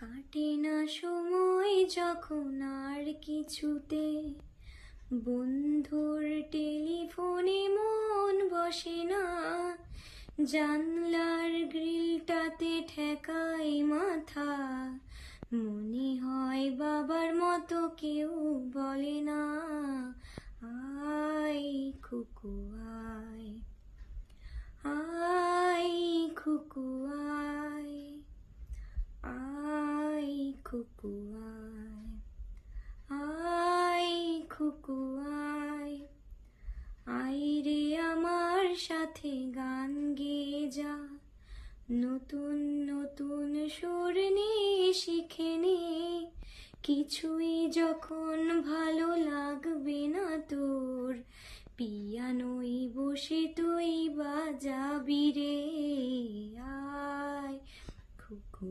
কাটে না সময় যখন আর কিছুতে, বন্ধুর টেলিফোনে মন বসে না, জানলার গ্রিলটাতে ঠেকাই মাথা, মনে হয় বাবার মতো কেউ বলে না, আয় খুকু আয়, আয় খুকু আয়, আয় খুকু আয়, আয় খুকু আয়, আয় রে আমার সাথে গান গেয়ে যা, নতুন নতুন সুর নিয়ে শিখে নে, কিছুই যখন ভালো লাগবে না তোর, পিয়ানোয় বসে তুই বাজাবি রে।